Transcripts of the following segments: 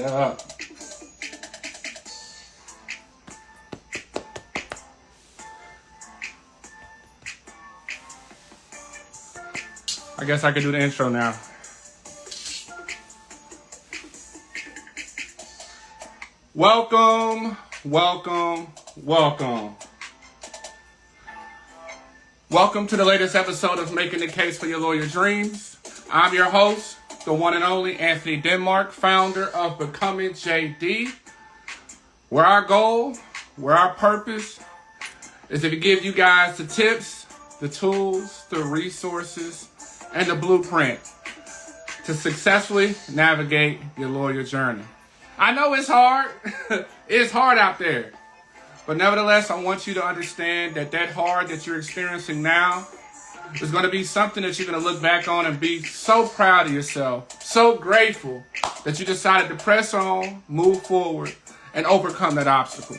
up. I guess I could do the intro now. Welcome, welcome, welcome. Welcome to the latest episode of Making the Case for Your Lawyer Dreams. I'm your host, the one and only Anthony Denmark, founder of BecomingJD, where our goal, where our purpose is to give you guys the tips, the tools, the resources, and the blueprint to successfully navigate your lawyer journey. I know it's hard. It's hard out there. But nevertheless, I want you to understand that hard that you're experiencing now is going to be something that you're going to look back on and be so proud of yourself, so grateful that you decided to press on, move forward, and overcome that obstacle.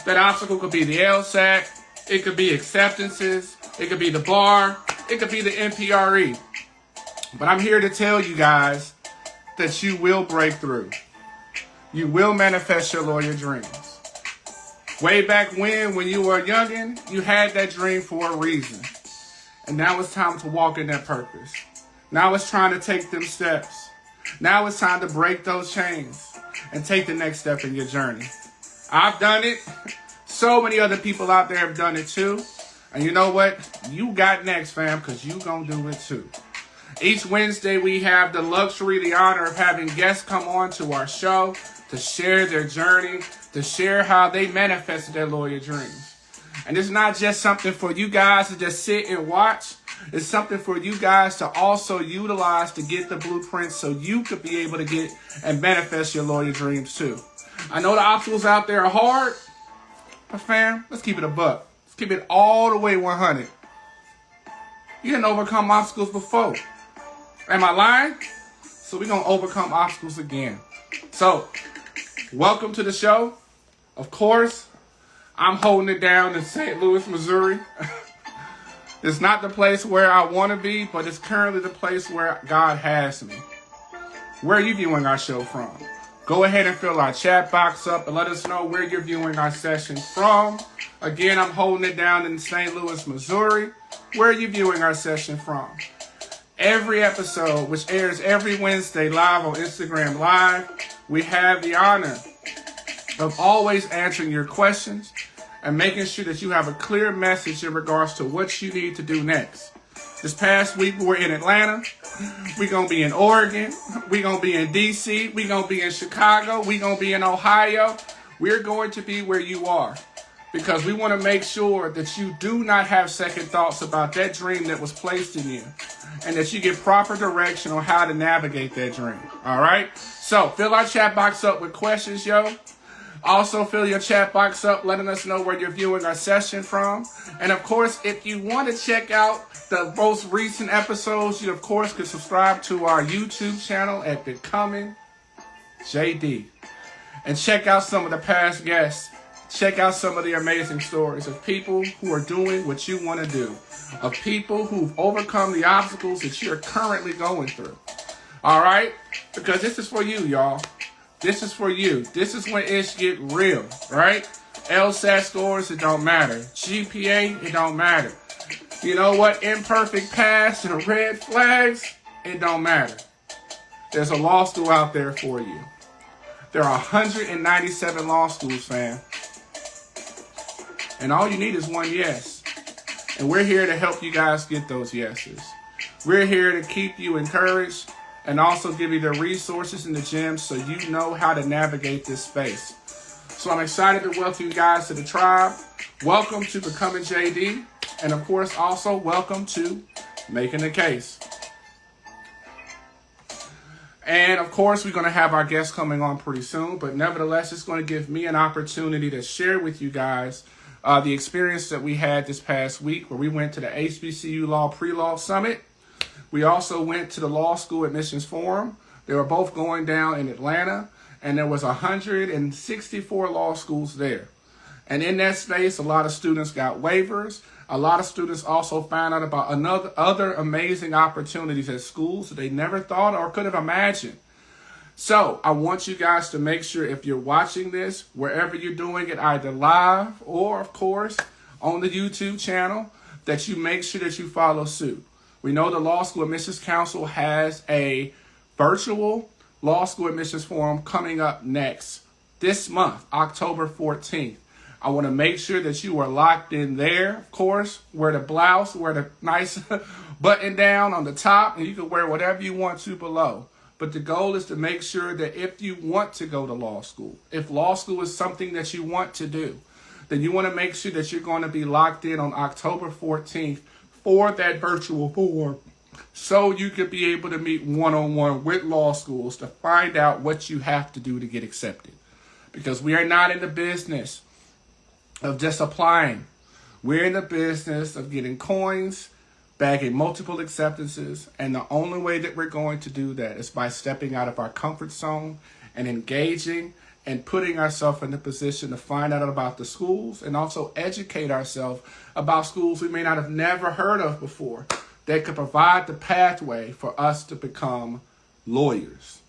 That obstacle could be the LSAC, it could be acceptances, it could be the bar, it could be the NPRE. But I'm here to tell you guys that you will break through. You will manifest your lawyer dreams. Way back when you were a youngin', you had that dream for a reason. And now it's time to walk in that purpose. Now it's trying to take them steps. Now it's time to break those chains and take the next step in your journey. I've done it. So many other people out there have done it too. And you know what? You got next, fam, because you gonna do it too. Each Wednesday, we have the luxury, the honor of having guests come on to our show to share their journey, to share how they manifested their lawyer dreams. And it's not just something for you guys to just sit and watch. It's something for you guys to also utilize to get the blueprint so you could be able to get and manifest your lawyer dreams too. I know the obstacles out there are hard, but fam, let's keep it a buck. Let's keep it all the way 100. You didn't overcome obstacles before. Am I lying? So we're going to overcome obstacles again. So, welcome to the show. Of course, I'm holding it down in St. Louis, Missouri. It's not the place where I want to be, but it's currently the place where God has me. Where are you viewing our show from? Go ahead and fill our chat box up and let us know where you're viewing our session from. Again, I'm holding it down in St. Louis, Missouri. Where are you viewing our session from? Every episode, which airs every Wednesday live on Instagram Live, we have the honor of always answering your questions and making sure that you have a clear message in regards to what you need to do next. This past week, we were in Atlanta. We're going to be in Oregon. We're going to be in D.C. We're going to be in Chicago. We're going to be in Ohio. We're going to be where you are because we want to make sure that you do not have second thoughts about that dream that was placed in you and that you get proper direction on how to navigate that dream. All right? So fill our chat box up with questions, yo. Also, fill your chat box up, letting us know where you're viewing our session from. And, of course, if you want to check out the most recent episodes, you, of course, can subscribe to our YouTube channel at BecomingJD. And check out some of the past guests. Check out some of the amazing stories of people who are doing what you want to do, of people who've overcome the obstacles that you're currently going through. All right? Because this is for you, y'all. This is for you. This is when it get real, right? LSAC scores, it don't matter. GPA, it don't matter. You know what? Imperfect pass and red flags, it don't matter. There's a law school out there for you. There are 197 law schools, fam. And all you need is one yes. And we're here to help you guys get those yeses. We're here to keep you encouraged and also give you the resources and the gems so you know how to navigate this space. So I'm excited to welcome you guys to the tribe. Welcome to BecomingJD. And of course, also welcome to Making the Case. And of course, we're going to have our guests coming on pretty soon. But nevertheless, it's going to give me an opportunity to share with you guys the experience that we had this past week where we went to the HBCU Law PreLaw Summit. We also went to the Law School Admissions Forum. They were both going down in Atlanta, and there was 164 law schools there. And in that space, a lot of students got waivers. A lot of students also found out about other amazing opportunities at schools that they never thought or could have imagined. So I want you guys to make sure if you're watching this, wherever you're doing it, either live or, of course, on the YouTube channel, that you make sure that you follow suit. We know the Law School Admissions Council has a virtual Law School Admissions Forum coming up this month, October 14th. I want to make sure that you are locked in there. Of course, wear the blouse, wear the nice button down on the top, and you can wear whatever you want to below. But the goal is to make sure that if you want to go to law school, if law school is something that you want to do, then you want to make sure that you're going to be locked in on October 14th for that virtual forum, so you could be able to meet one-on-one with law schools to find out what you have to do to get accepted. Because we are not in the business of just applying. We're in the business of getting coins, bagging multiple acceptances, and the only way that we're going to do that is by stepping out of our comfort zone and engaging and putting ourselves in the position to find out about the schools and also educate ourselves about schools we may not have never heard of before that could provide the pathway for us to become lawyers,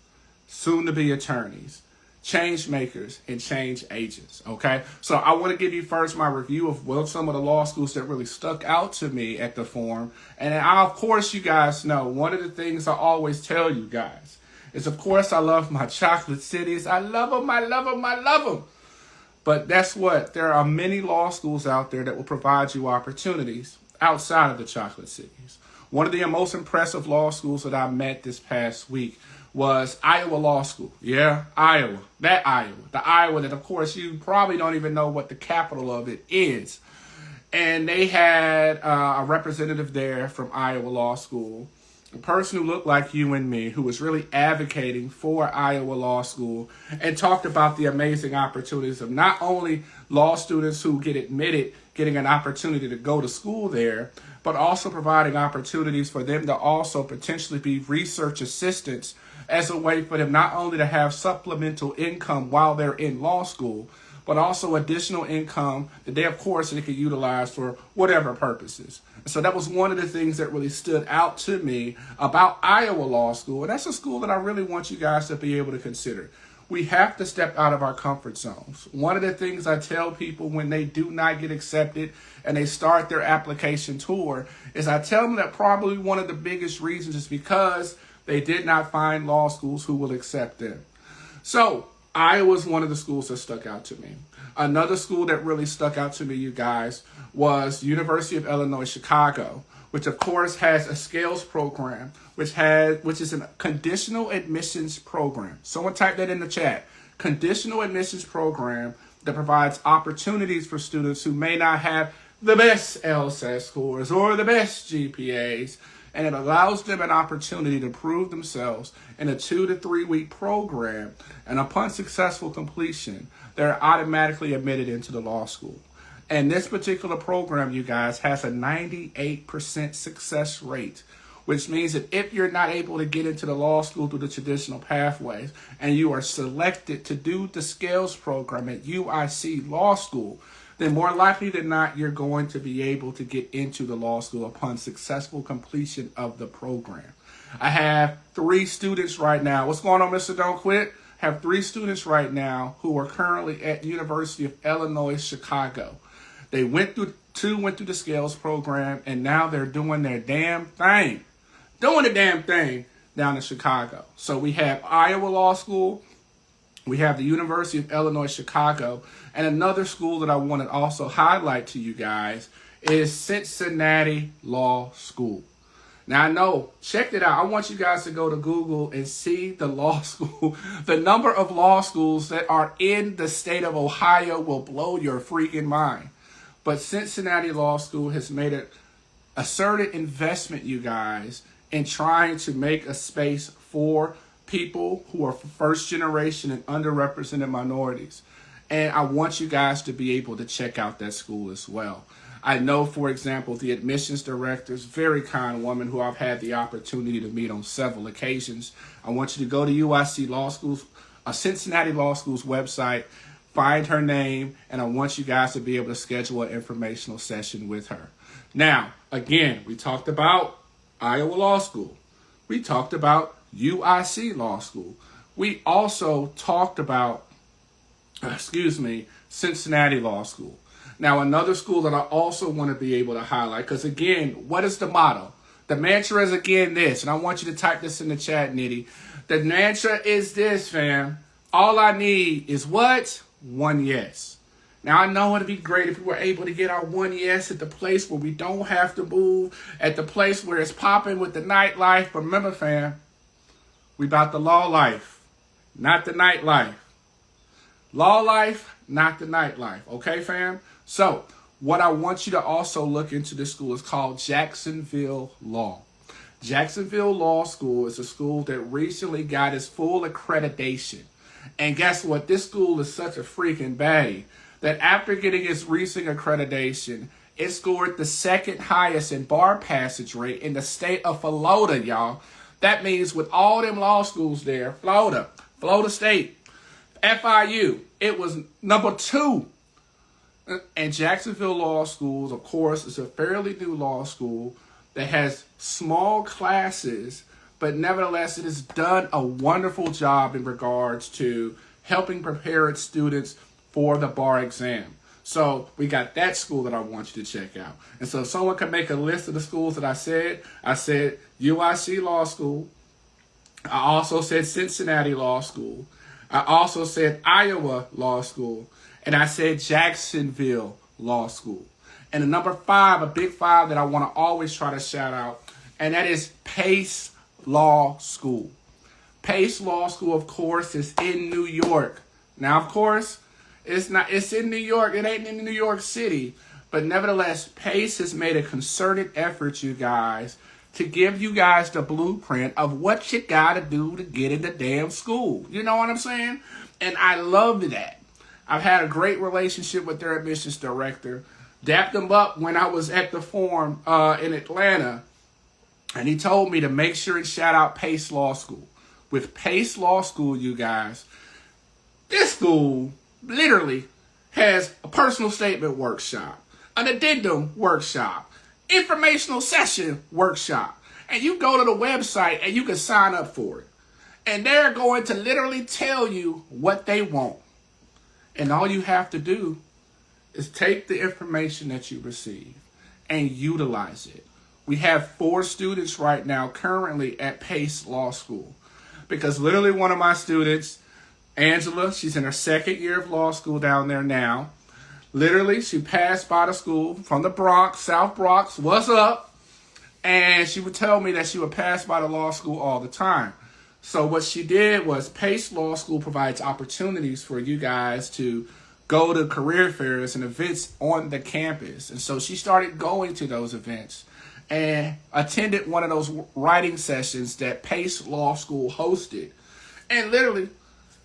soon to be attorneys, change makers, and change agents, okay? So I want to give you first my review of some of the law schools that really stuck out to me at the forum. And of course, you guys know, one of the things I always tell you guys is, of course, I love my chocolate cities. I love them, I love them, I love them. But that's what, there are many law schools out there that will provide you opportunities outside of the chocolate cities. One of the most impressive law schools that I met this past week was Iowa Law School. Yeah, Iowa. That Iowa. The Iowa that, of course, you probably don't even know what the capital of it is. And they had a representative there from Iowa Law School, a person who looked like you and me, who was really advocating for Iowa Law School and talked about the amazing opportunities of not only law students who get admitted, getting an opportunity to go to school there, but also providing opportunities for them to also potentially be research assistants as a way for them not only to have supplemental income while they're in law school, but also additional income that they, of course, they could utilize for whatever purposes. So that was one of the things that really stood out to me about Iowa Law School. And that's a school that I really want you guys to be able to consider. We have to step out of our comfort zones. One of the things I tell people when they do not get accepted and they start their application tour is I tell them that probably one of the biggest reasons is because they did not find law schools who will accept them. So Iowa was one of the schools that stuck out to me. Another school that really stuck out to me, you guys, was University of Illinois, Chicago, which of course has a scales program, which is a conditional admissions program. Someone type that in the chat. Conditional admissions program that provides opportunities for students who may not have the best LSAC scores or the best GPAs, and it allows them an opportunity to prove themselves in a 2 to 3 week program, and upon successful completion, they're automatically admitted into the law school. And this particular program, you guys, has a 98% success rate, which means that if you're not able to get into the law school through the traditional pathways and you are selected to do the scales program at UIC Law School, then more likely than not, you're going to be able to get into the law school upon successful completion of the program. I have 3 students right now. What's going on, Mr. Don't Quit? I have 3 students right now who are currently at University of Illinois, Chicago. They went through the scales program, and now they're doing their damn thing. Doing the damn thing down in Chicago. So we have Iowa Law School. We have the University of Illinois, Chicago. And another school that I want to also highlight to you guys is Cincinnati Law School. Now, I know, check it out. I want you guys to go to Google and see the law school. The number of law schools that are in the state of Ohio will blow your freaking mind. But Cincinnati Law School has made an asserted investment, you guys, in trying to make a space for people who are first generation and underrepresented minorities. And I want you guys to be able to check out that school as well. I know, for example, the admissions director is a very kind woman who I've had the opportunity to meet on several occasions. I want you to go to UIC Law School's, Cincinnati Law School's website, find her name, and I want you guys to be able to schedule an informational session with her. Now, again, we talked about Iowa Law School. We talked about UIC Law School. we also talked about, Cincinnati Law School. Now, another school that I also want to be able to highlight, because again, what is the motto? The mantra is again this, and I want you to type this in the chat, Nitty. The mantra is this, fam. All I need is what? One yes. Now, I know it'd be great if we were able to get our one yes at the place where we don't have to move, at the place where it's popping with the nightlife. But remember, fam, we about the law life, not the nightlife. Law life, not the nightlife. Okay, fam? So, what I want you to also look into this school is called Jacksonville Law. Jacksonville Law School is a school that recently got its full accreditation. And guess what? This school is such a freaking baddie that after getting its recent accreditation, it scored the second highest in bar passage rate in the state of Florida, y'all. That means with all them law schools there, Florida State, FIU, it was number 2. And Jacksonville Law Schools, of course, is a fairly new law school that has small classes, but nevertheless, it has done a wonderful job in regards to helping prepare its students for the bar exam. So we got that school that I want you to check out. And so if someone can make a list of the schools that I said UIC Law School. I also said Cincinnati Law School. I also said Iowa Law School. And I said Jacksonville Law School. And the number 5, a big 5 that I want to always try to shout out, and that is Pace Law School. Pace Law School, of course, is in New York. Now, of course, it's in New York. It ain't in New York City. But nevertheless, Pace has made a concerted effort, you guys, to give you guys the blueprint of what you got to do to get into damn school. You know what I'm saying? And I love that. I've had a great relationship with their admissions director. Dapped him up when I was at the forum in Atlanta. And he told me to make sure and shout out Pace Law School. With Pace Law School, you guys, this school literally has a personal statement workshop, an addendum workshop, informational session workshop. And you go to the website and you can sign up for it. And they're going to literally tell you what they want. And all you have to do is take the information that you receive and utilize it. We have 4 students right now currently at Pace Law School. Because literally one of my students, Angela, she's in her 2nd year of law school down there now. Literally, she passed by the school from the Bronx, South Bronx, what's up? And she would tell me that she would pass by the law school all the time. So what she did was Pace Law School provides opportunities for you guys to go to career fairs and events on the campus. And so she started going to those events and attended one of those writing sessions that Pace Law School hosted. And literally,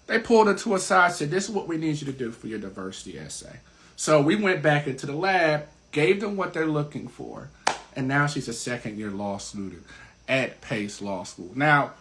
they pulled her to a side and said, this is what we need you to do for your diversity essay. So we went back into the lab, gave them what they're looking for, and now she's a 2nd-year law student at Pace Law School. Now,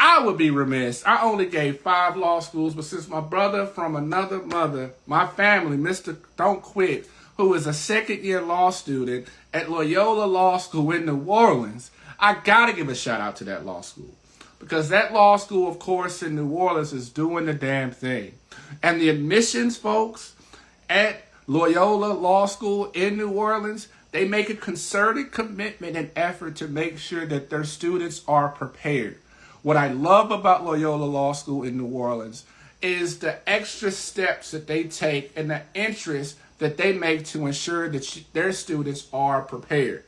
I would be remiss. I only gave 5 law schools, but since my brother from another mother, my family, Mr. Don't Quit, who is a 2nd-year law student at Loyola Law School in New Orleans, I got to give a shout out to that law school. Because that law school, of course, in New Orleans is doing the damn thing. And the admissions folks at Loyola Law School in New Orleans, they make a concerted commitment and effort to make sure that their students are prepared. What I love about Loyola Law School in New Orleans is the extra steps that they take and the interest that they make to ensure that their students are prepared.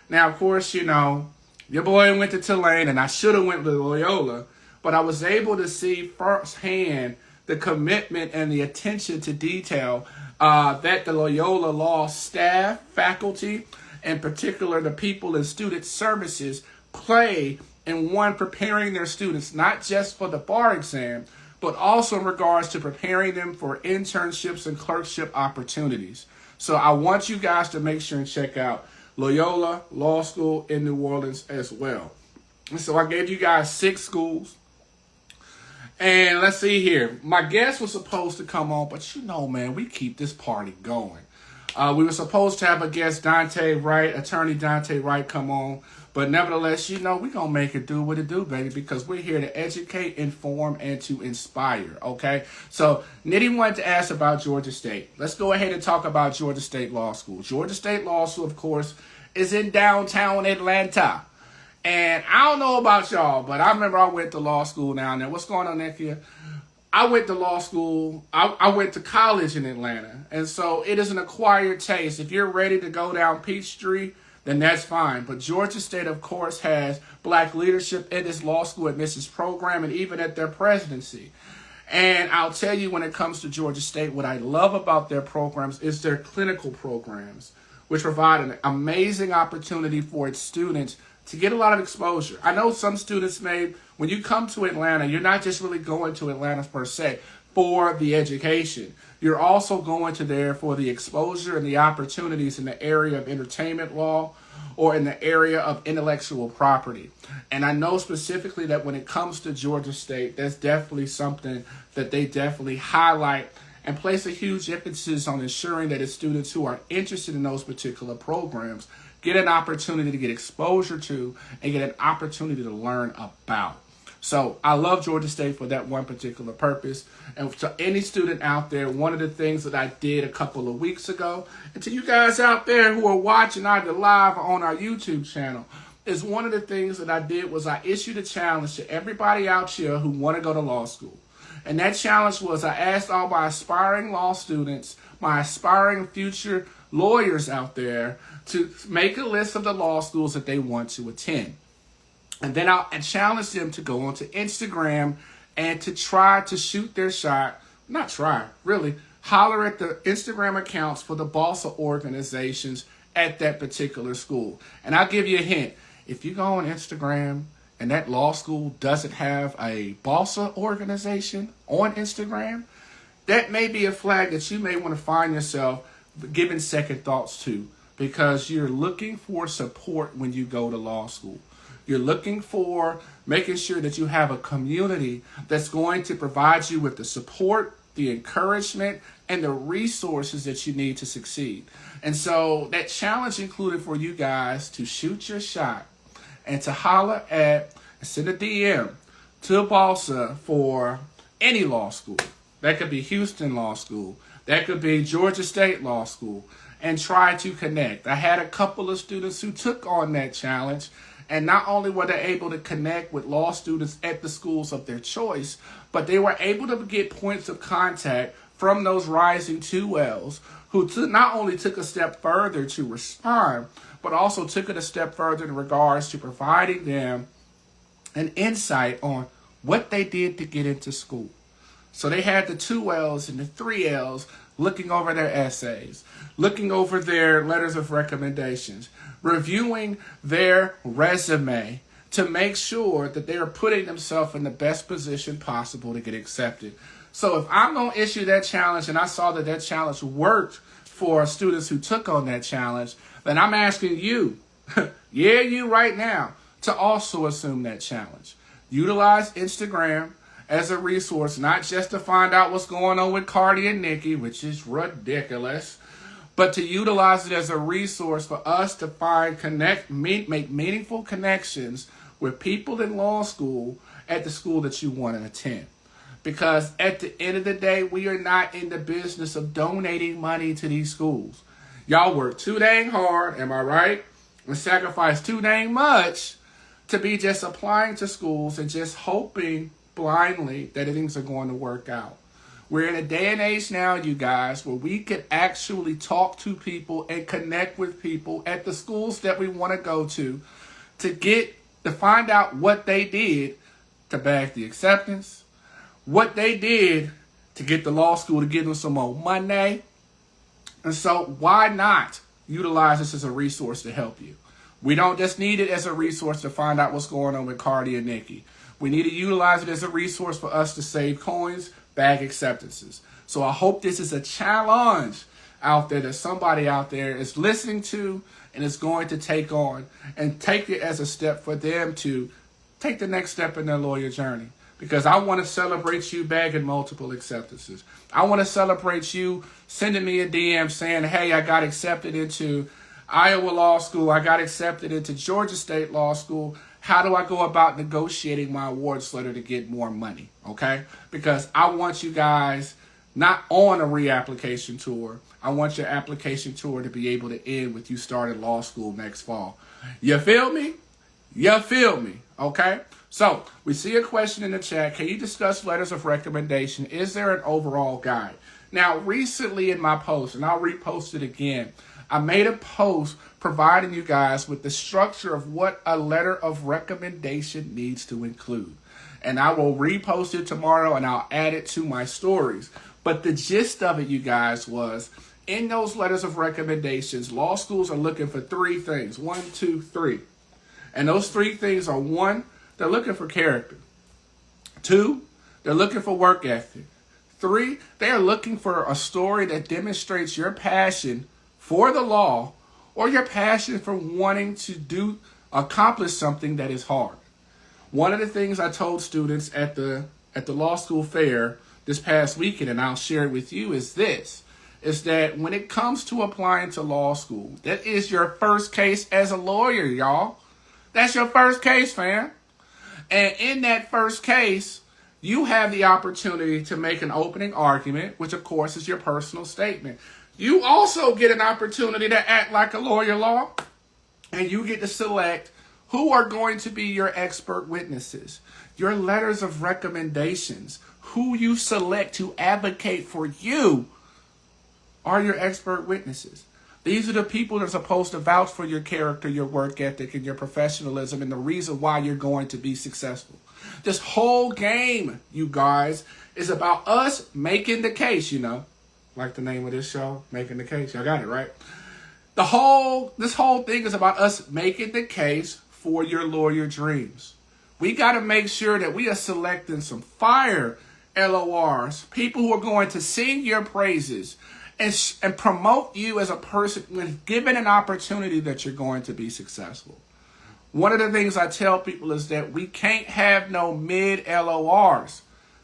Now, of course, you know, your boy went to Tulane, and I should have went to Loyola, but I was able to see firsthand the commitment and the attention to detail that the Loyola Law staff, faculty, in particular the people in student services play in preparing their students, not just for the bar exam, but also in regards to preparing them for internships and clerkship opportunities. So I want you guys to make sure and check out Loyola Law School in New Orleans as well. And so I gave you guys 6 schools. And let's see here. My guest was supposed to come on, but you know, man, we keep this party going. We were supposed to have a guest, Dante Wright, attorney Dante Wright, come on. But nevertheless, we're going to make it do what it do, baby, because we're here to educate, inform, and to inspire, okay? So, Nitty wanted to ask about Georgia State. Let's go ahead and talk about Georgia State Law School. Georgia State Law School, of course, is in downtown Atlanta. And I don't know about y'all, but I remember I went to law school down there. What's going on, Nick here? I went to law school. I went to college in Atlanta. And so it is an acquired taste. If you're ready to go down Peachtree, then that's fine. But Georgia State, of course, has black leadership in its law school admissions program and even at their presidency. And I'll tell you, when it comes to Georgia State, what I love about their programs is their clinical programs, which provide an amazing opportunity for its students to get a lot of exposure. I know some students when you come to Atlanta, you're not just really going to Atlanta per se for the education. You're also going to there for the exposure and the opportunities in the area of entertainment law or in the area of intellectual property. And I know specifically that when it comes to Georgia State, that's definitely something that they definitely highlight and place a huge emphasis on ensuring that its students who are interested in those particular programs get an opportunity to get exposure to and get an opportunity to learn about. So I love Georgia State for that one particular purpose. And to any student out there, one of the things that I did a couple of weeks ago, and to you guys out there who are watching either live or on our YouTube channel, is one of the things that I did was I issued a challenge to everybody out here who want to go to law school. And that challenge was I asked all my aspiring law students, my aspiring future lawyers out there, to make a list of the law schools that they want to attend. And then I challenged them to go onto Instagram and to try to shoot their shot, not try, really, holler at the Instagram accounts for the BOSA organizations at that particular school. And I'll give you a hint. If you go on Instagram and that law school doesn't have a BOSA organization on Instagram, that may be a flag that you may want to find yourself giving second thoughts to, because you're looking for support when you go to law school. You're looking for making sure that you have a community that's going to provide you with the support, the encouragement, and the resources that you need to succeed. And so that challenge included for you guys to shoot your shot and to holler at, send a DM to BOSA for any law school. That could be Houston Law School. That could be Georgia State Law School, and try to connect. I had a couple of students who took on that challenge, and not only were they able to connect with law students at the schools of their choice, but they were able to get points of contact from those rising 2Ls who not only took a step further to respond, but also took it a step further in regards to providing them an insight on what they did to get into school. So they had the 2Ls and the 3Ls looking over their essays, looking over their letters of recommendations, reviewing their resume to make sure that they are putting themselves in the best position possible to get accepted. So if I'm going to issue that challenge, and I saw that that challenge worked for students who took on that challenge, then I'm asking you, you right now, to also assume that challenge. Utilize Instagram as a resource, not just to find out what's going on with Cardi and Nicki, which is ridiculous, but to utilize it as a resource for us to make meaningful connections with people in law school at the school that you want to attend. Because at the end of the day, we are not in the business of donating money to these schools. Y'all work too dang hard, am I right? And sacrifice too dang much to be just applying to schools and just hoping blindly that things are going to work out. We're in a day and age now, you guys, where we can actually talk to people and connect with people at the schools that we want to go to find out what they did to bag the acceptance, what they did to get the law school to give them some more money. And so why not utilize this as a resource to help you? We don't just need it as a resource to find out what's going on with Cardi and Nicki. We need to utilize it as a resource for us to save coins, bag acceptances. So I hope this is a challenge out there that somebody out there is listening to and is going to take on and take it as a step for them to take the next step in their lawyer journey. Because I want to celebrate you bagging multiple acceptances. I want to celebrate you sending me a DM saying, hey, I got accepted into Iowa Law School. I got accepted into Georgia State Law School. How do I go about negotiating my awards letter to get more money? Okay? Because I want you guys not on a reapplication tour. I want your application tour to be able to end with you starting law school next fall. You feel me? You feel me? Okay? So, we see a question in the chat. Can you discuss letters of recommendation? Is there an overall guide? Now, recently in my post, and I'll repost it again, I made a post providing you guys with the structure of what a letter of recommendation needs to include. And I will repost it tomorrow and I'll add it to my stories. But the gist of it, you guys, was in those letters of recommendations, law schools are looking for three things. 1, 2, 3. And those three things are: 1, they're looking for character. 2, they're looking for work ethic. 3, they are looking for a story that demonstrates your passion for the law or your passion for wanting to accomplish something that is hard. One of the things I told students at the law school fair this past weekend, and I'll share it with you, is that when it comes to applying to law school, that is your first case as a lawyer, y'all. That's your first case, fam. And in that first case, you have the opportunity to make an opening argument, which of course is your personal statement. You also get an opportunity to act like a lawyer law, and you get to select who are going to be your expert witnesses, your letters of recommendations, who you select to advocate for you are your expert witnesses. These are the people that are supposed to vouch for your character, your work ethic, and your professionalism, and the reason why you're going to be successful. This whole game, you guys, is about us making the case, like the name of this show, Making the Case. Y'all got it, right? This whole thing is about us making the case for your lawyer dreams. We got to make sure that we are selecting some fire LORs, people who are going to sing your praises and promote you as a person when given an opportunity that you're going to be successful. One of the things I tell people is that we can't have no mid LORs.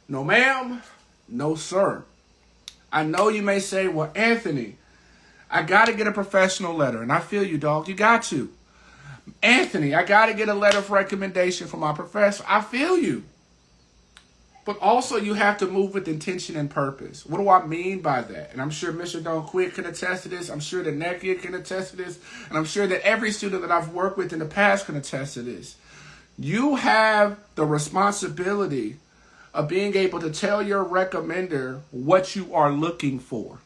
No ma'am, no sir. I know you may say, well, Anthony, I got to get a professional letter. And I feel you, dog. You got to. Anthony, I got to get a letter of recommendation from my professor. I feel you. But also you have to move with intention and purpose. What do I mean by that? And I'm sure Mr. Don't Quit can attest to this. I'm sure that Nekia can attest to this. And I'm sure that every student that I've worked with in the past can attest to this. You have the responsibility of being able to tell your recommender what you are looking for.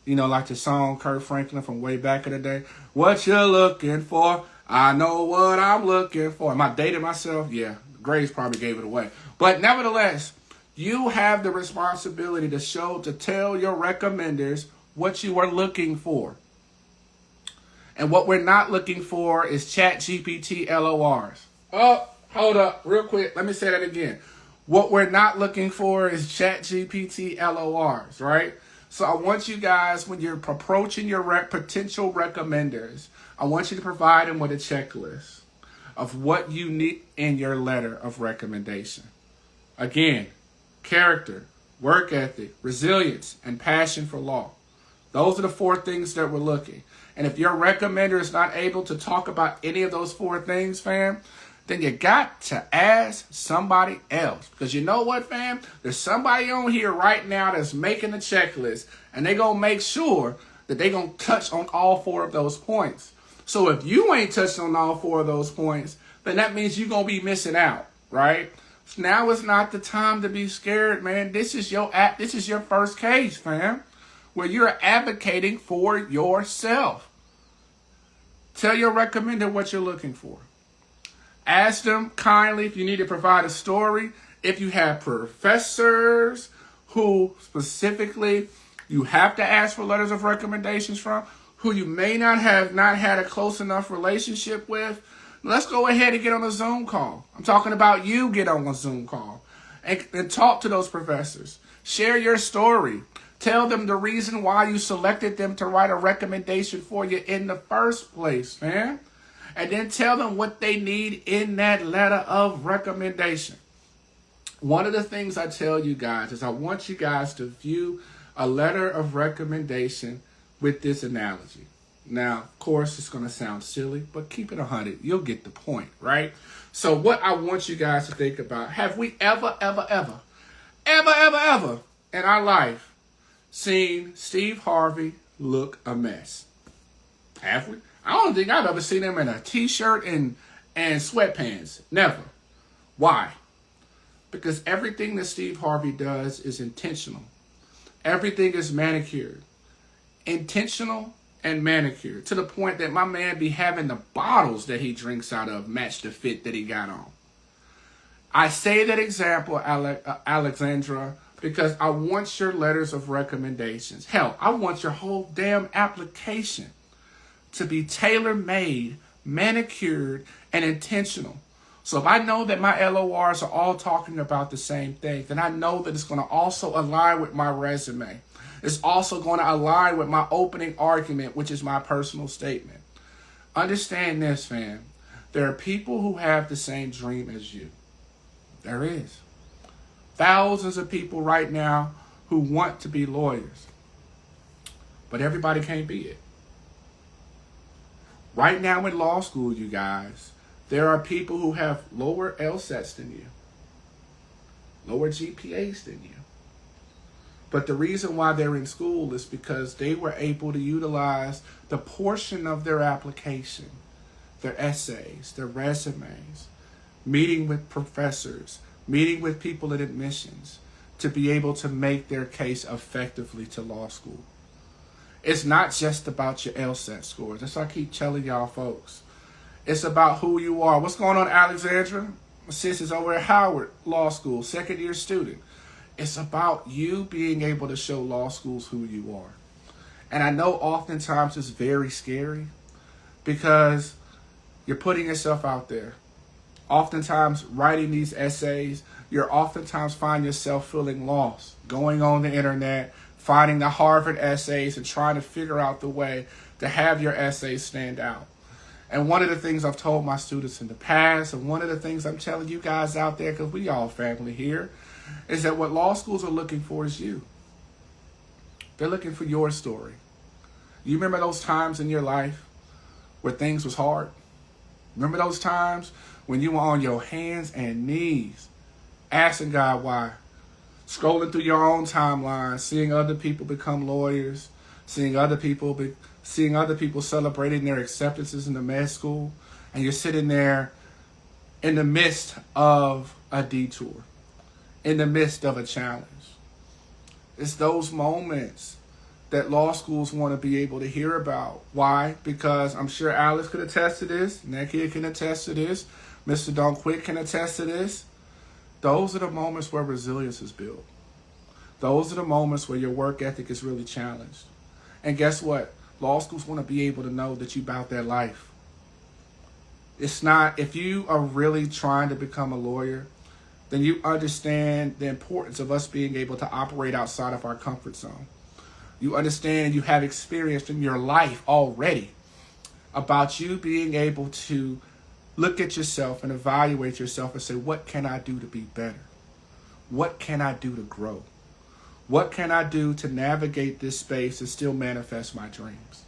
Like the song Kurt Franklin from way back in the day. What you're looking for, I know what I'm looking for. Am I dating myself? Yeah, Graves probably gave it away. But nevertheless, you have the responsibility to tell your recommenders what you are looking for. And what we're not looking for is ChatGPT LORs. Oh, hold up, real quick. Let me say that again. What we're not looking for is ChatGPT LORs, right? So I want you guys, when you're approaching your potential recommenders, I want you to provide them with a checklist of what you need in your letter of recommendation. Again, character, work ethic, resilience, and passion for law. Those are the 4 things that we're looking. And if your recommender is not able to talk about any of those 4 things, fam, then you got to ask somebody else. Because you know what, fam? There's somebody on here right now that's making a checklist, and they're going to make sure that they're going to touch on all 4 of those points. So if you ain't touched on all 4 of those points, then that means you're going to be missing out, right? Now is not the time to be scared, man. This is your first case, fam, where you're advocating for yourself. Tell your recommender what you're looking for. Ask them kindly if you need to provide a story. If you have professors who specifically you have to ask for letters of recommendations from, who you may not had a close enough relationship with, let's go ahead and get on a Zoom call. I'm talking about you get on a Zoom call and talk to those professors. Share your story. Tell them the reason why you selected them to write a recommendation for you in the first place, man. And then tell them what they need in that letter of recommendation. One of the things I tell you guys is I want you guys to view a letter of recommendation with this analogy. Now, of course, it's going to sound silly, but keep it 100. You'll get the point, right? So what I want you guys to think about, have we ever in our life seen Steve Harvey look a mess? Have we? I don't think I've ever seen him in a t-shirt and sweatpants. Never. Why? Because everything that Steve Harvey does is intentional. Everything is manicured. Intentional and manicured. To the point that my man be having the bottles that he drinks out of match the fit that he got on. I say that example, Alexandra, because I want your letters of recommendations. Hell, I want your whole damn application to be tailor-made, manicured, and intentional. So if I know that my LORs are all talking about the same thing, then I know that it's going to also align with my resume. It's also going to align with my opening argument, which is my personal statement. Understand this, fam. There are people who have the same dream as you. There is. Thousands of people right now who want to be lawyers. But everybody can't be it. Right now in law school, you guys, there are people who have lower LSACs than you, lower GPAs than you. But the reason why they're in school is because they were able to utilize the portion of their application, their essays, their resumes, meeting with professors, meeting with people at admissions, to be able to make their case effectively to law school. It's not just about your LSAT scores. That's what I keep telling y'all folks. It's about who you are. What's going on, Alexandra? My sis is over at Howard Law School, second year student. It's about you being able to show law schools who you are. And I know oftentimes it's very scary because you're putting yourself out there. Oftentimes writing these essays, you're oftentimes find yourself feeling lost, going on the internet, finding the Harvard essays and trying to figure out the way to have your essays stand out. And one of the things I've told my students in the past, and one of the things I'm telling you guys out there, because we all family here, is that what law schools are looking for is you. They're looking for your story. You remember those times in your life where things was hard? Remember those times when you were on your hands and knees asking God why? Scrolling through your own timeline, seeing other people become lawyers, seeing other people celebrating their acceptances in the med school, and you're sitting there in the midst of a detour, in the midst of a challenge. It's those moments that law schools want to be able to hear about. Why? Because I'm sure Alice could attest to this, Nakia can attest to this, Mr. Don Quick can attest to this. Those are the moments where resilience is built. Those are the moments where your work ethic is really challenged. And guess what? Law schools want to be able to know that you about their life. It's not, if you are really trying to become a lawyer, then you understand the importance of us being able to operate outside of our comfort zone. You understand and you have experience in your life already about you being able to look at yourself and evaluate yourself and say, what can I do to be better? What can I do to grow? What can I do to navigate this space and still manifest my dreams?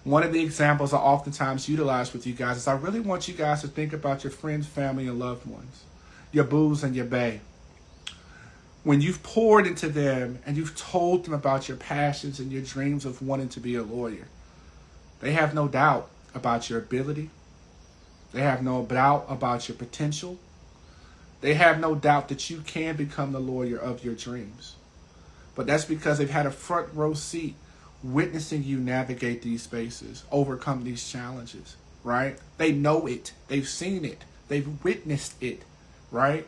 One of the examples I oftentimes utilize with you guys is I really want you guys to think about your friends, family, and loved ones, your boos and your bae. When you've poured into them and you've told them about your passions and your dreams of wanting to be a lawyer, they have no doubt about your ability. They have no doubt about your potential. They have no doubt that you can become the lawyer of your dreams. But that's because they've had a front row seat witnessing you navigate these spaces, overcome these challenges, right? They know it. They've seen it. They've witnessed it, right?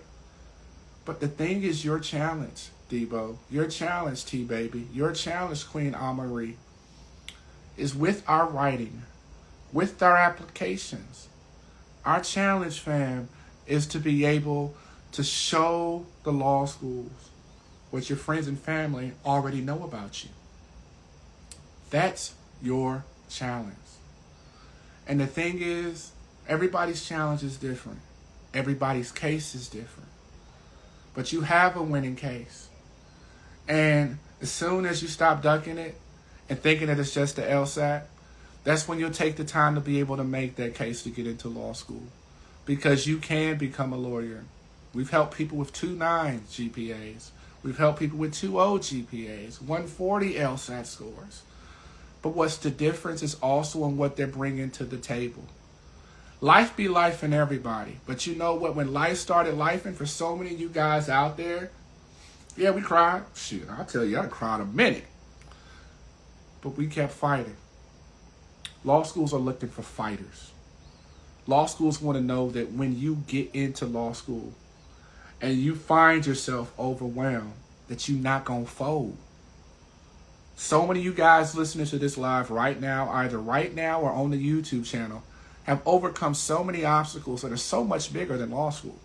But the thing is, your challenge, Debo, your challenge, T-Baby, your challenge, Queen Amarie, is with our writing, with our applications. Our challenge, fam, is to be able to show the law schools what your friends and family already know about you. That's your challenge. And the thing is, everybody's challenge is different. Everybody's case is different. But you have a winning case. And as soon as you stop ducking it and thinking that it's just the LSAC, That's when you'll take the time to be able to make that case to get into law school, because you can become a lawyer. We've helped people with 2.9 GPAs. We've helped people with 2.0 GPAs, 140 LSAC scores. But what's the difference is also in what they're bringing to the table. Life be life in everybody. But you know what? When life started lifing for so many of you guys out there, yeah, we cried. Shit, I'll tell you, I cried a minute. But we kept fighting. Law schools are looking for fighters. Law schools want to know that when you get into law school and you find yourself overwhelmed, that you're not going to fold. So many of you guys listening to this live right now, either right now or on the YouTube channel, have overcome so many obstacles that are so much bigger than law school,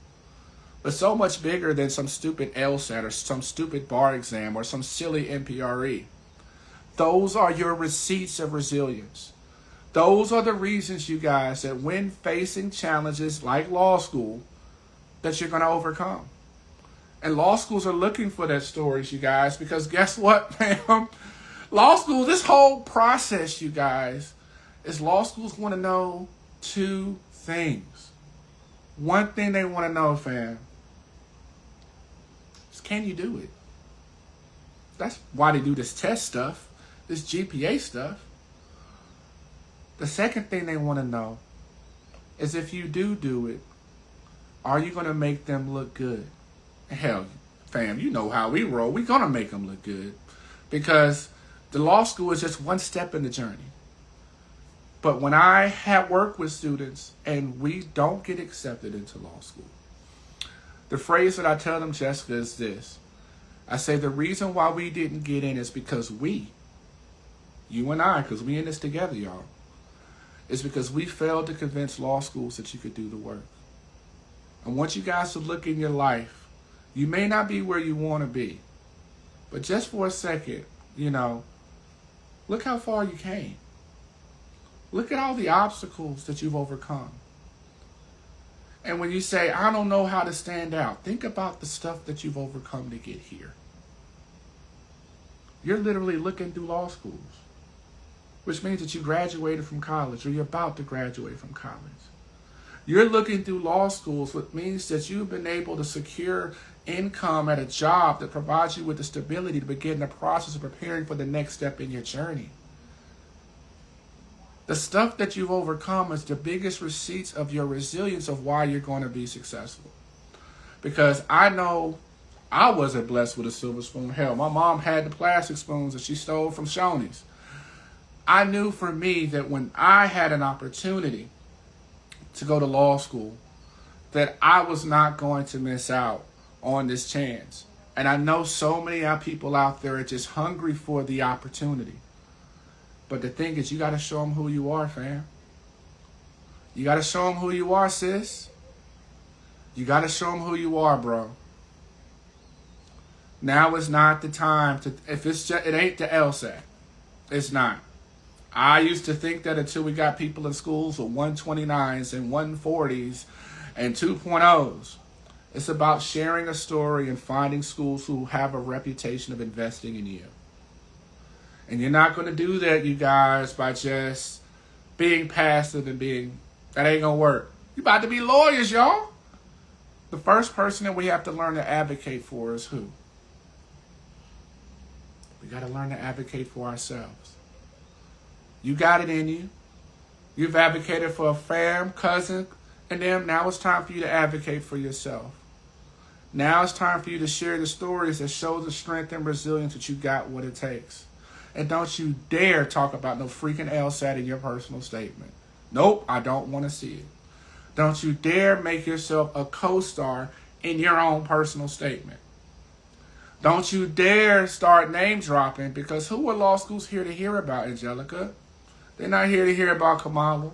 but so much bigger than some stupid LSAT or some stupid bar exam or some silly NPRE. Those are your receipts of resilience. Those are the reasons, you guys, that when facing challenges like law school, that you're going to overcome. And law schools are looking for that stories, you guys, because guess what, man? Law school, this whole process, you guys, is law schools want to know two things. One thing they want to know, fam, is can you do it? That's why they do this test stuff, this GPA stuff. The second thing they want to know is if you do it, are you going to make them look good? Hell, fam, you know how we roll. We're going to make them look good, because the law school is just one step in the journey. But when I have worked with students and we don't get accepted into law school, the phrase that I tell them, Jessica, is this. I say the reason why we didn't get in is because you and I, because we in this together, y'all, is because we failed to convince law schools that you could do the work. I want you guys to look in your life. You may not be where you want to be, but just for a second, look how far you came. Look at all the obstacles that you've overcome. And when you say, I don't know how to stand out, think about the stuff that you've overcome to get here. You're literally looking through law schools, which means that you graduated from college or you're about to graduate from college. You're looking through law schools, which means that you've been able to secure income at a job that provides you with the stability to begin the process of preparing for the next step in your journey. The stuff that you've overcome is the biggest receipts of your resilience of why you're going to be successful. Because I know I wasn't blessed with a silver spoon. Hell, my mom had the plastic spoons that she stole from Shoney's. I knew for me that when I had an opportunity to go to law school, that I was not going to miss out on this chance. And I know so many people out there are just hungry for the opportunity. But the thing is, you got to show them who you are, fam. You got to show them who you are, sis. You got to show them who you are, bro. Now is not the time to, if it's just, it ain't the LSAC. It's not. I used to think that until we got people in schools with 129s and 140s and 2.0s. It's about sharing a story and finding schools who have a reputation of investing in you. And you're not going to do that, you guys, by just being passive and that ain't going to work. You about to be lawyers, y'all. The first person that we have to learn to advocate for is who? We got to learn to advocate for ourselves. You got it in you. You've advocated for a fam, cousin, and them. Now it's time for you to advocate for yourself. Now it's time for you to share the stories that show the strength and resilience that you got what it takes. And don't you dare talk about no freaking LSAT in your personal statement. Nope, I don't want to see it. Don't you dare make yourself a co-star in your own personal statement. Don't you dare start name dropping, because who are law schools here to hear about, Angelica? They're not here to hear about Kamala.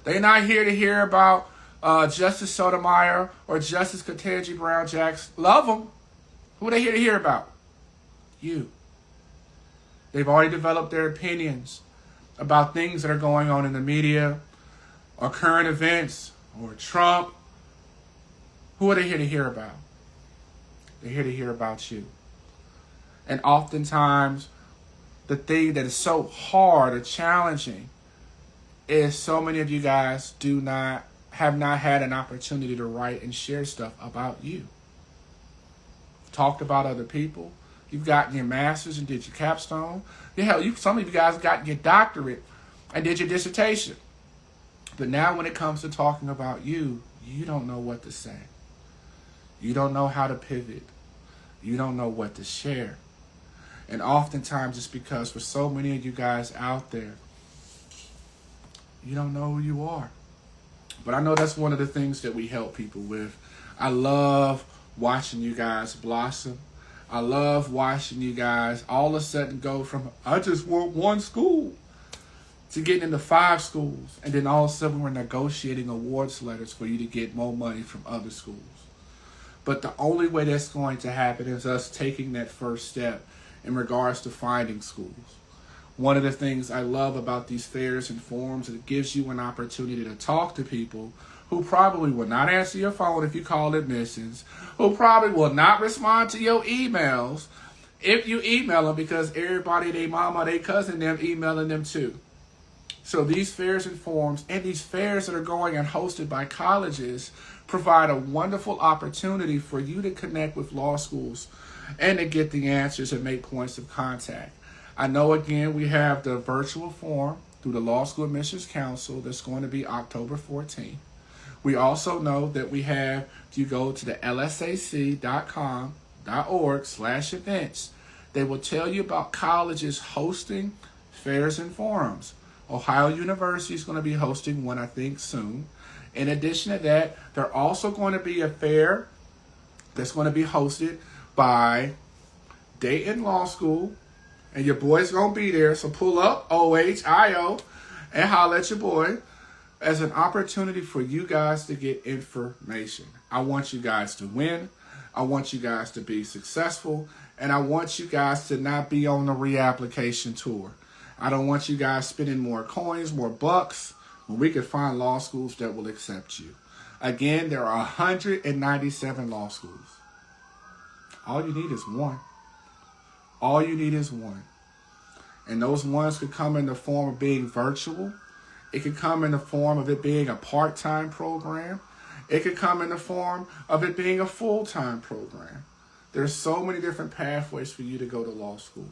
They're not here to hear about Justice Sotomayor or Justice Ketanji Brown Jackson. Love them. Who are they here to hear about? You. They've already developed their opinions about things that are going on in the media or current events or Trump. Who are they here to hear about? They're here to hear about you. And oftentimes, the thing that is so hard or challenging is so many of you guys have not had an opportunity to write and share stuff about you. Talked about other people. You've gotten your master's and did your capstone. Some of you guys got your doctorate and did your dissertation. But now when it comes to talking about you, you don't know what to say. You don't know how to pivot. You don't know what to share. And oftentimes it's because for so many of you guys out there, you don't know who you are. But I know that's one of the things that we help people with. I love watching you guys blossom. I love watching you guys all of a sudden go from, I just want one school, to getting into 5 schools. And then all of a sudden we're negotiating awards letters for you to get more money from other schools. But the only way that's going to happen is us taking that first step in regards to finding schools. One of the things I love about these fairs and forums is it gives you an opportunity to talk to people who probably will not answer your phone if you call admissions, who probably will not respond to your emails if you email them, because everybody, they mama, they cousin, them emailing them too. So these fairs and forums and these fairs that are going and hosted by colleges provide a wonderful opportunity for you to connect with law schools and to get the answers and make points of contact. I know, again, we have the virtual forum through the Law School Admissions Council that's going to be October 14th. We also know that we have, if you go to the lsac.com.org/events, they will tell you about colleges hosting fairs and forums. Ohio University is going to be hosting one, I think, soon. In addition to that, there's also going to be a fair that's going to be hosted by Dayton Law School, and your boy's going to be there. So pull up OHIO and holler at your boy as an opportunity for you guys to get information. I want you guys to win. I want you guys to be successful. And I want you guys to not be on the reapplication tour. I don't want you guys spending more coins, more bucks, when we can find law schools that will accept you. Again, there are 197 law schools. All you need is one. All you need is one. And those ones could come in the form of being virtual. It could come in the form of it being a part-time program. It could come in the form of it being a full-time program. There's so many different pathways for you to go to law school.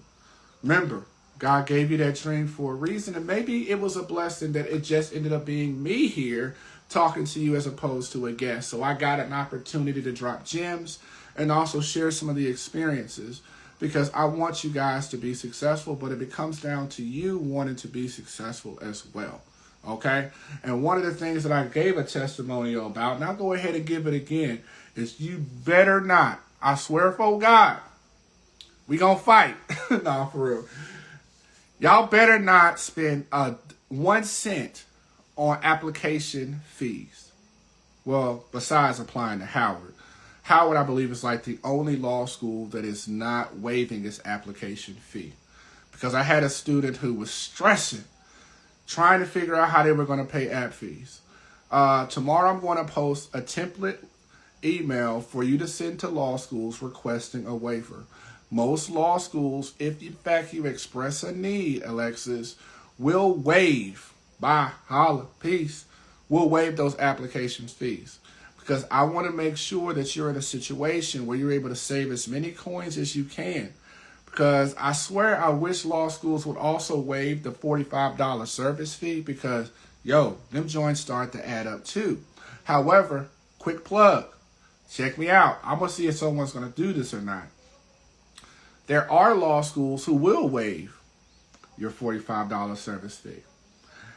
Remember, God gave you that dream for a reason, and maybe it was a blessing that it just ended up being me here talking to you as opposed to a guest. So I got an opportunity to drop gems and also share some of the experiences, because I want you guys to be successful, but it comes down to you wanting to be successful as well. Okay? And one of the things that I gave a testimonial about, and I'll go ahead and give it again, is you better not, I swear for God, we gonna fight. No, for real. Y'all better not spend 1 cent on application fees. Well, besides applying to Howard. Howard, I believe, is like the only law school that is not waiving its application fee. Because I had a student who was stressing, trying to figure out how they were going to pay app fees. Tomorrow I'm going to post a template email for you to send to law schools requesting a waiver. Most law schools, if in fact you express a need, Alexis, will waive, bye, holla, peace, will waive those application fees. Because I want to make sure that you're in a situation where you're able to save as many coins as you can. Because I swear I wish law schools would also waive the $45 service fee, because, them joints start to add up too. However, quick plug, check me out. I'm going to see if someone's going to do this or not. There are law schools who will waive your $45 service fee.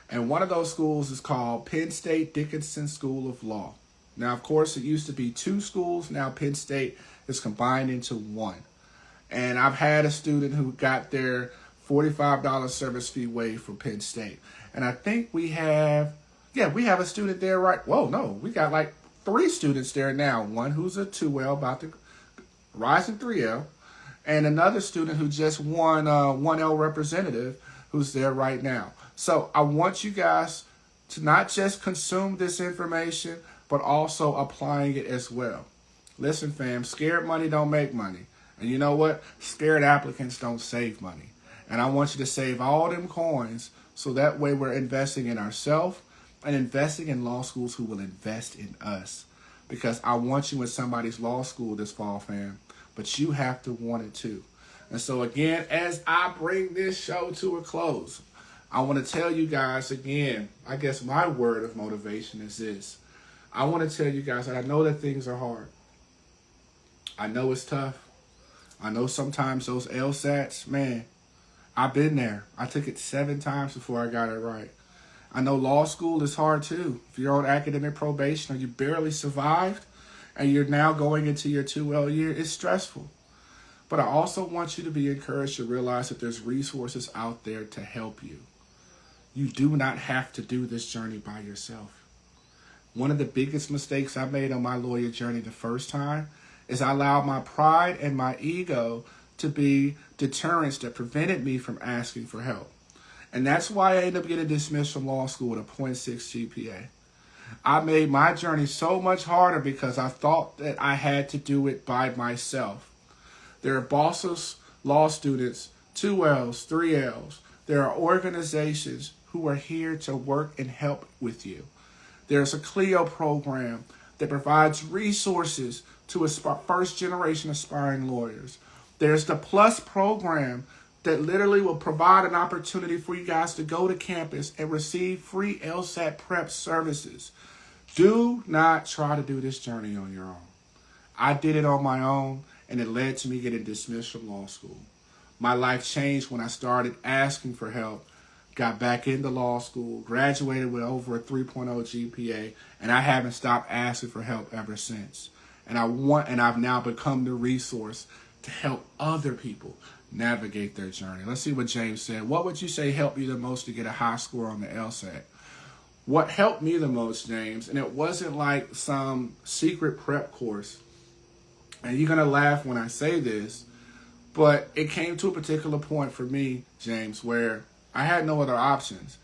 And one of those schools is called Penn State Dickinson School of Law. Now, of course, it used to be 2 schools. Now Penn State is combined into 1. And I've had a student who got their $45 service fee waived for Penn State. And I think we have a student there, right? Whoa, no, we got like 3 students there now. One who's a 2L, about to rising 3L. And another student who just won 1L representative who's there right now. So I want you guys to not just consume this information, but also applying it as well. Listen, fam, scared money don't make money. And you know what? Scared applicants don't save money. And I want you to save all them coins so that way we're investing in ourselves and investing in law schools who will invest in us. Because I want you in somebody's law school this fall, fam. But you have to want it too. And so again, as I bring this show to a close, I want to tell you guys again, I guess my word of motivation is this. I want to tell you guys that I know that things are hard. I know it's tough. I know sometimes those LSATs, man, I've been there. I took it 7 times before I got it right. I know law school is hard too. If you're on academic probation or you barely survived and you're now going into your 2L year, it's stressful. But I also want you to be encouraged to realize that there's resources out there to help you. You do not have to do this journey by yourself. One of the biggest mistakes I made on my lawyer journey the first time is I allowed my pride and my ego to be deterrents that prevented me from asking for help. And that's why I ended up getting dismissed from law school with a 0.6 GPA. I made my journey so much harder because I thought that I had to do it by myself. There are bosses, law students, 2Ls, 3Ls. There are organizations who are here to work and help with you. There's a CLEO program that provides resources to first generation aspiring lawyers. There's the Plus program that literally will provide an opportunity for you guys to go to campus and receive free LSAT prep services. Do not try to do this journey on your own. I did it on my own, and it led to me getting dismissed from law school. My life changed when I started asking for help, got back into law school, graduated with over a 3.0 GPA, and I haven't stopped asking for help ever since. And I've now become the resource to help other people navigate their journey. Let's see what James said. What would you say helped you the most to get a high score on the LSAC? What helped me the most, James, and it wasn't like some secret prep course, and you're going to laugh when I say this, but it came to a particular point for me, James, where I had no other options.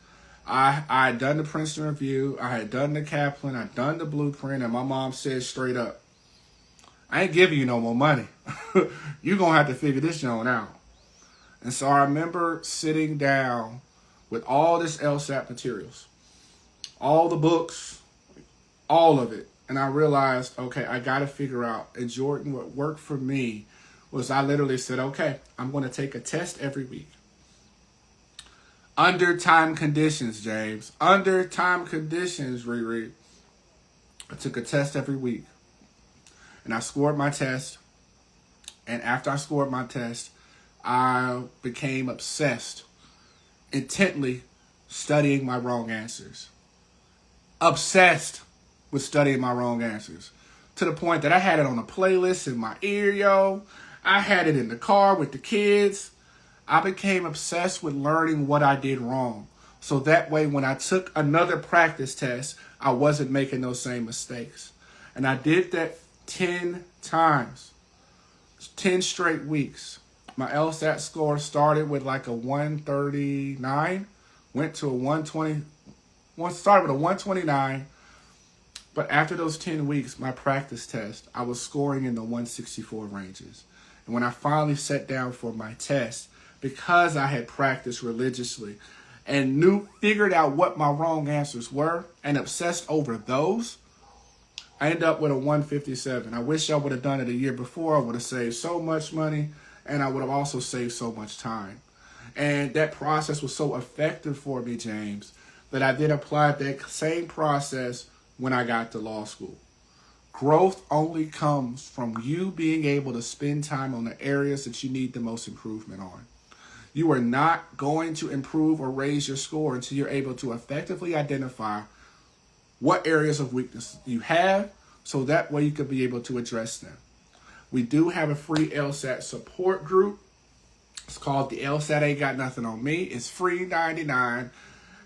I had done the Princeton Review, I had done the Kaplan, I'd done the Blueprint, and my mom said straight up, I ain't giving you no more money. You're going to have to figure this joint out. And so I remember sitting down with all this LSAT materials, all the books, all of it. And I realized, okay, I got to figure out. And Jordan, what worked for me was I literally said, okay, I'm going to take a test every week. Under time conditions, James. Under time conditions, Riri. I took a test every week. And I scored my test. And after I scored my test, I became obsessed, intently studying my wrong answers. Obsessed with studying my wrong answers. To the point that I had it on a playlist in my ear, yo. I had it in the car with the kids. I became obsessed with learning what I did wrong. So that way, when I took another practice test, I wasn't making those same mistakes. And I did that 10 times, 10 straight weeks. My LSAT score started with like a 139, went to a 120, started with a 129. But after those 10 weeks, my practice test, I was scoring in the 164 ranges. And when I finally sat down for my test, because I had practiced religiously and figured out what my wrong answers were and obsessed over those, I ended up with a 157. I wish I would have done it a year before. I would have saved so much money, and I would have also saved so much time. And that process was so effective for me, James, that I then applied that same process when I got to law school. Growth only comes from you being able to spend time on the areas that you need the most improvement on. You are not going to improve or raise your score until you're able to effectively identify what areas of weakness you have, so that way you could be able to address them. We do have a free LSAT support group. It's called the LSAT Ain't Got Nothing on Me. It's free 99.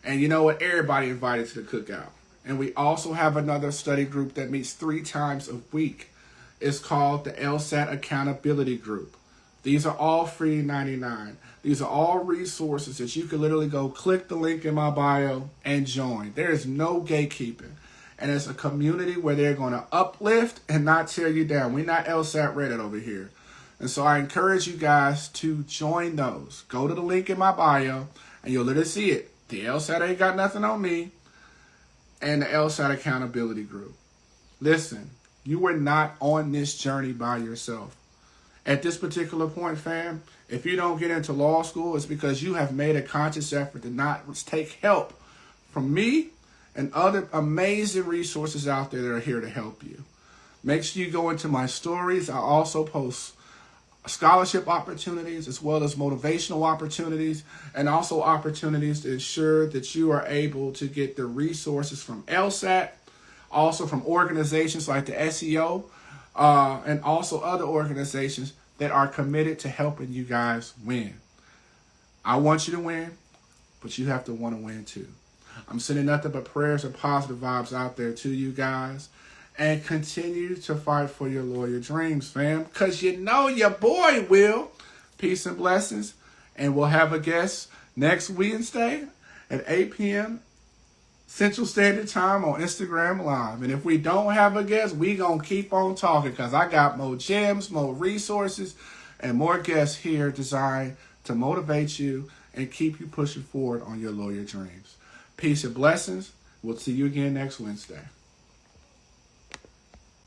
And you know what? Everybody invited to the cookout. And we also have another study group that meets 3 times a week. It's called the LSAT Accountability Group. These are all free 99. These are all resources that you can literally go click the link in my bio and join. There is no gatekeeping. And it's a community where they're going to uplift and not tear you down. We're not LSAT Reddit over here. And so I encourage you guys to join those. Go to the link in my bio, and you'll literally see it. The LSAT Ain't Got Nothing on Me and the LSAT Accountability Group. Listen, you are not on this journey by yourself. At this particular point, fam, if you don't get into law school, it's because you have made a conscious effort to not take help from me and other amazing resources out there that are here to help you. Make sure you go into my stories. I also post scholarship opportunities as well as motivational opportunities, and also opportunities to ensure that you are able to get the resources from LSAC, also from organizations like the SEO, and also other organizations that are committed to helping you guys win. I want you to win, but you have to want to win too. I'm sending nothing but prayers and positive vibes out there to you guys. And continue to fight for your lawyer dreams, fam. Because you know your boy will. Peace and blessings. And we'll have a guest next Wednesday at 8 p.m. Central Standard Time on Instagram Live. And if we don't have a guest, we going to keep on talking. Because I got more gems, more resources, and more guests here designed to motivate you and keep you pushing forward on your lawyer dreams. Peace and blessings. We'll see you again next Wednesday.